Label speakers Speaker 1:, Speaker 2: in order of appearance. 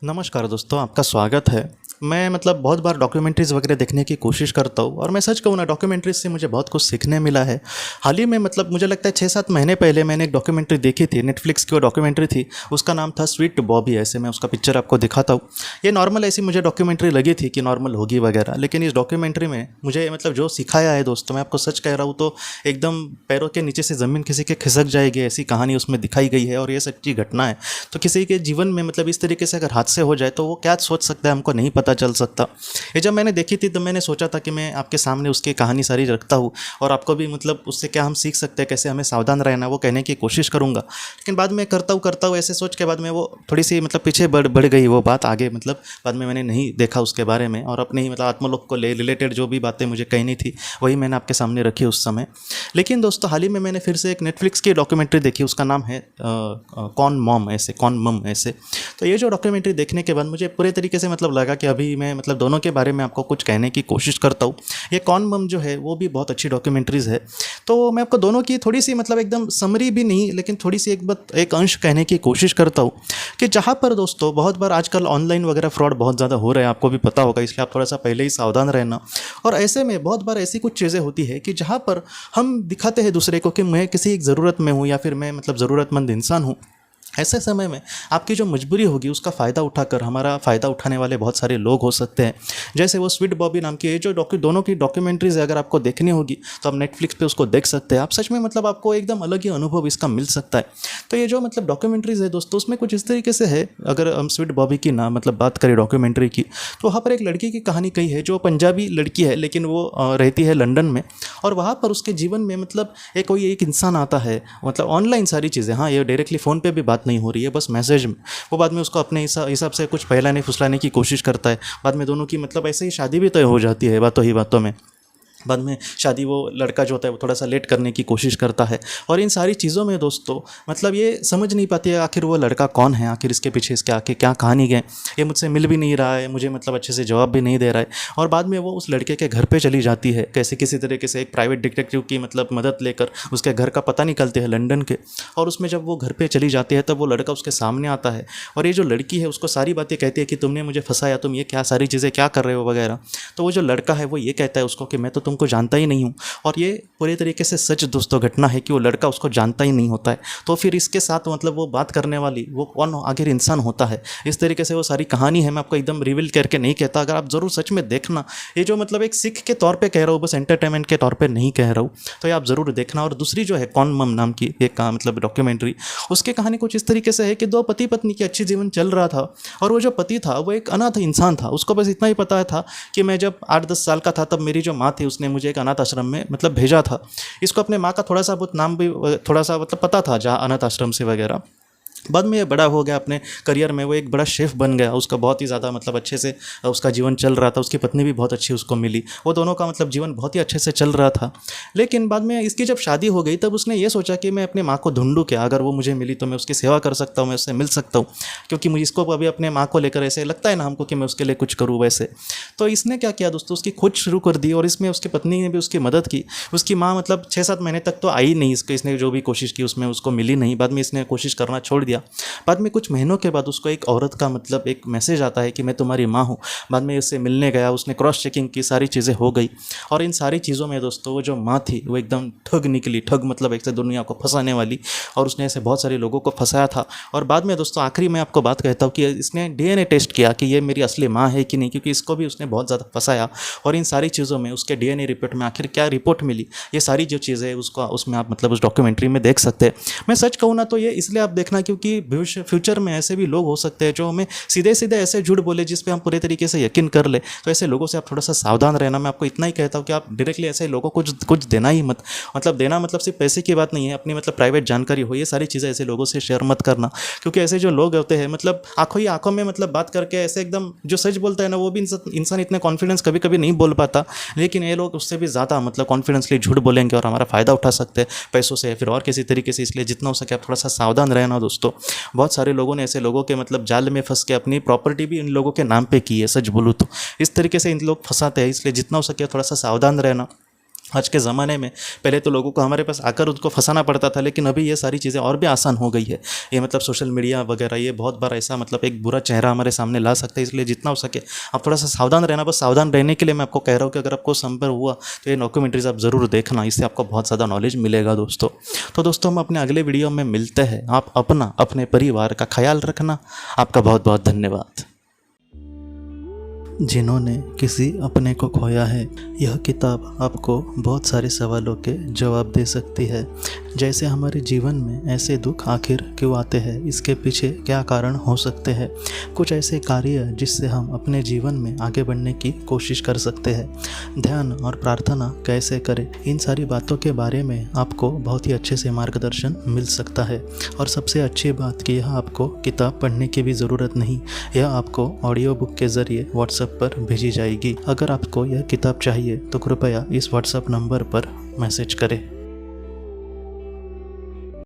Speaker 1: नमस्कार दोस्तों, आपका स्वागत है। मैं बहुत बार डॉक्यूमेंट्रीज़ वगैरह देखने की कोशिश करता हूँ और मैं सच कहूँ ना, डॉक्यूमेंट्रीज़ से मुझे बहुत कुछ सीखने मिला है। हाल ही में मुझे लगता है 6-7 महीने पहले मैंने एक डॉक्यूमेंट्री देखी थी, नेटफ्लिक्स की वो डॉक्यूमेंट्री थी। उसका नाम था स्वीट बॉबी। ऐसे मैं उसका पिक्चर आपको दिखाता हूँ। ये नॉर्मल ऐसी मुझे डॉक्यूमेंट्री लगी थी कि नॉर्मल होगी वगैरह, लेकिन इस डॉक्यूमेंट्री में मुझे जो सिखाया है दोस्तों, मैं आपको सच कह रहा हूँ तो एकदम पैरों के नीचे से ज़मीन किसी के खिसक जाएगी, ऐसी कहानी उसमें दिखाई गई है और ये सच्ची घटना है। तो किसी के जीवन में इस तरीके से अगर हादसे हो जाए तो वो क्या सोच सकता है, हमको नहीं पता चल सकता। ये जब मैंने देखी थी तो मैंने सोचा था कि मैं आपके सामने उसकी कहानी सारी रखता हूँ और आपको भी उससे क्या हम सीख सकते हैं, कैसे हमें सावधान रहना, वो कहने की कोशिश करूँगा। लेकिन बाद में करता हूँ ऐसे सोच के बाद में वो थोड़ी सी पीछे बढ़ गई वो बात आगे। बाद में मैंने नहीं देखा उसके बारे में और अपने ही आत्मलोक को रिलेटेड जो भी बातें मुझे कहनी थी वही मैंने आपके सामने रखी उस समय। लेकिन दोस्तों हाल ही में मैंने फिर से एक नेटफ्लिक्स की डॉक्यूमेंट्री देखी, उसका नाम है कौन मम ऐसे। तो ये जो डॉक्यूमेंट्री देखने के बाद मुझे पूरे तरीके से लगा कि अभी मैं दोनों के बारे में आपको कुछ कहने की कोशिश करता हूँ। ये कौन मम जो है वो भी बहुत अच्छी डॉक्यूमेंट्रीज़ है। तो मैं आपको दोनों की थोड़ी सी एकदम समरी भी नहीं, लेकिन थोड़ी सी एक अंश कहने की कोशिश करता हूँ कि जहाँ पर दोस्तों बहुत बार आजकल ऑनलाइन वगैरह फ्रॉड बहुत ज़्यादा हो रहे हैं, आपको भी पता होगा, इसलिए आप थोड़ा सा पहले ही सावधान रहना। और ऐसे में बहुत बार ऐसी कुछ चीज़ें होती है कि जहाँ पर हम दिखाते हैं दूसरे को कि मैं किसी एक ज़रूरत में हूँ या फिर मैं ज़रूरतमंद इंसान हूँ। ऐसे समय में आपकी जो मजबूरी होगी उसका फ़ायदा उठाकर हमारा फ़ायदा उठाने वाले बहुत सारे लोग हो सकते हैं। जैसे वो स्वीट बॉबी नाम की ये जो दोनों की डॉक्यूमेंट्रीज़ है, अगर आपको देखनी होगी तो आप नेटफ्लिक्स पे उसको देख सकते हैं। आप सच में आपको एकदम अलग ही अनुभव इसका मिल सकता है। तो ये जो डॉक्यूमेंट्रीज़ है दोस्तों, उसमें कुछ इस तरीके से है। अगर हम स्वीट बॉबी की ना बात करें डॉक्यूमेंट्री की, तो वहाँ पर एक लड़की की कहानी कही है जो पंजाबी लड़की है, लेकिन वो रहती है लंदन में। और वहाँ पर उसके जीवन में एक इंसान आता है, ऑनलाइन सारी चीज़ें, हाँ ये डायरेक्टली फ़ोन पे भी बात नहीं हो रही है, बस मैसेज में। वो बाद में उसको अपने हिसाब से कुछ बहलाने फुसलाने की कोशिश करता है। बाद में दोनों की ऐसे ही शादी भी तय हो जाती है बातों ही बातों में। बाद में शादी वो लड़का जो होता है वो थोड़ा सा लेट करने की कोशिश करता है। और इन सारी चीज़ों में दोस्तों ये समझ नहीं पाती है आखिर वो लड़का कौन है, आखिर इसके पीछे इसके आके क्या कहानी है। ये मुझसे मिल भी नहीं रहा है, मुझे अच्छे से जवाब भी नहीं दे रहा है। और बाद में वो उस लड़के के घर पे चली जाती है, कैसे किसी तरीके से एक प्राइवेट डिटेक्टिव की मदद लेकर उसके घर का पता निकलते हैं लंदन के। और उसमें जब वो घर पर चली जाती है तब वो लड़का उसके सामने आता है और ये जो लड़की है उसको सारी बातें कहती है कि तुमने मुझे फंसाया, तुम ये क्या सारी चीज़ें क्या कर रहे हो वगैरह। तो वो जो लड़का है वो ये कहता है उसको कि मैं तो तुमको जानता ही नहीं हूँ। और ये पूरे तरीके से सच दोस्तों घटना है कि वो लड़का उसको जानता ही नहीं होता है। तो फिर इसके साथ वो बात करने वाली वो कौन आखिर इंसान होता है, इस तरीके से वो सारी कहानी है। मैं आपको एकदम रिवील करके नहीं कहता, अगर आप ज़रूर सच में देखना। ये जो एक सीख के तौर पे कह रहा हूँ, बस एंटरटेनमेंट के तौर पे नहीं कह रहा हूँ। तो ये आप ज़रूर देखना। और दूसरी जो है कौन मम नाम की एक डॉक्यूमेंट्री, उसकी कहानी कुछ इस तरीके से है कि दो पति पत्नी की अच्छी जीवन चल रहा था। और वो जो पति था वो एक अनाथ इंसान था। उसको बस इतना ही पता था कि मैं जब 8-10 साल का था तब मेरी जो माँ थी उसने मुझे एक अनाथ आश्रम में भेजा था। इसको अपने माँ का थोड़ा सा बहुत नाम भी थोड़ा सा पता था, जहाँ अनाथ आश्रम से वगैरह। बाद में ये बड़ा हो गया, अपने करियर में वो एक बड़ा शेफ़ बन गया। उसका बहुत ही ज़्यादा अच्छे से उसका जीवन चल रहा था। उसकी पत्नी भी बहुत अच्छी उसको मिली, वो दोनों का जीवन बहुत ही अच्छे से चल रहा था। लेकिन बाद में इसकी जब शादी हो गई तब उसने ये सोचा कि मैं अपने माँ को ढूंढूं क्या, अगर वो मुझे मिली तो मैं उसकी सेवा कर सकता हूँ, मैं उससे मिल सकता हूँ। क्योंकि मुझे इसको अभी अपने माँ को लेकर ऐसे लगता है ना हमको कि मैं उसके लिए कुछ करूँ वैसे। तो इसने क्या किया दोस्तों, उसकी खोज शुरू कर दी और इसमें उसकी पत्नी ने भी उसकी मदद की। उसकी माँ 6-7 महीने तक तो आई नहीं, इसने जो भी कोशिश की उसमें उसको मिली नहीं। बाद में इसने कोशिश करना छोड़ दिया। बाद में कुछ महीनों के बाद उसको एक औरत का एक मैसेज आता है कि मैं तुम्हारी माँ हूँ। बाद में उससे मिलने गया, उसने क्रॉस चेकिंग की, सारी चीज़ें हो गई। और इन सारी चीज़ों में दोस्तों वो जो माँ थी वो एकदम ठग निकली, ठग एक से दुनिया को फंसाने वाली। और उसने ऐसे बहुत सारे लोगों को फंसाया था। और बाद में दोस्तों आखिरी में आपको बात कहता हूँ कि इसने डीएनए टेस्ट किया कि ये मेरी असली माँ है कि नहीं, क्योंकि इसको भी उसने बहुत ज़्यादा फंसाया। और इन सारी चीज़ों में उसके डीएनए रिपोर्ट में आखिर क्या रिपोर्ट मिली, ये सारी जो चीज़ें उसका उसमें आप उस डॉक्यूमेंट्री में देख सकते हैं। मैं सच कहूँ ना तो ये इसलिए आप देखना क्योंकि फ्यूचर में ऐसे भी लोग हो सकते हैं जो हमें सीधे सीधे ऐसे झूठ बोले जिस पे हम पूरे तरीके से यकीन कर ले। तो ऐसे लोगों से आप थोड़ा सा सावधान रहना। मैं आपको इतना ही कहता हूँ कि आप डायरेक्टली ऐसे लोगों को कुछ देना ही मत। देना सिर्फ पैसे की बात नहीं है, अपनी प्राइवेट जानकारी हो, ये सारी चीज़ें ऐसे लोगों से शेयर मत करना। क्योंकि ऐसे जो लोग होते हैं आंखों ही आंखों में बात करके ऐसे एकदम जो सच बोलता है ना, वो भी इंसान इतने कॉन्फिडेंस कभी कभी नहीं बोल पाता। लेकिन ये लोग उससे भी ज़्यादा कॉन्फिडेंसली झूठ बोलेंगे और हमारा फ़ायदा उठा सकते हैं पैसों से या फिर और किसी तरीके से। इसलिए जितना हो सके आप थोड़ा सा सावधान रहना दोस्तों। बहुत सारे लोगों ने ऐसे लोगों के जाल में फंस के अपनी प्रॉपर्टी भी इन लोगों के नाम पे की है, सच बोलूँ तो। इस तरीके से इन लोग फंसाते हैं, इसलिए जितना हो सके थोड़ा सा सावधान रहना। आज के ज़माने में पहले तो लोगों को हमारे पास आकर उनको फंसाना पड़ता था, लेकिन अभी ये सारी चीज़ें और भी आसान हो गई है। ये मतलब सोशल मीडिया वगैरह ये बहुत बार ऐसा मतलब एक बुरा चेहरा हमारे सामने ला सकता है, इसलिए जितना हो सके आप थोड़ा सा सावधान रहना। बस सावधान रहने के लिए मैं आपको कह रहा हूँ कि अगर आपको संपर्क हुआ तो ये डॉक्यूमेंट्रीज़ आप ज़रूर देखना, इससे आपको बहुत ज़्यादा नॉलेज मिलेगा दोस्तों। तो दोस्तों हम अपने अगले वीडियो में मिलते हैं। आप अपना अपने परिवार का ख्याल रखना। आपका बहुत बहुत धन्यवाद। जिन्होंने किसी अपने को खोया है, यह किताब आपको बहुत सारे सवालों के जवाब दे सकती है। जैसे हमारे जीवन में ऐसे दुख आखिर क्यों आते हैं, इसके पीछे क्या कारण हो सकते हैं, कुछ ऐसे कार्य जिससे हम अपने जीवन में आगे बढ़ने की कोशिश कर सकते हैं, ध्यान और प्रार्थना कैसे करें, इन सारी बातों के बारे में आपको बहुत ही अच्छे से मार्गदर्शन मिल सकता है। और सबसे अच्छी बात कि यह आपको किताब पढ़ने की भी ज़रूरत नहीं, यह आपको ऑडियो बुक के ज़रिए व्हाट्सएप पर भेजी जाएगी। अगर आपको यह किताब चाहिए तो कृपया इस व्हाट्सएप नंबर पर मैसेज करें।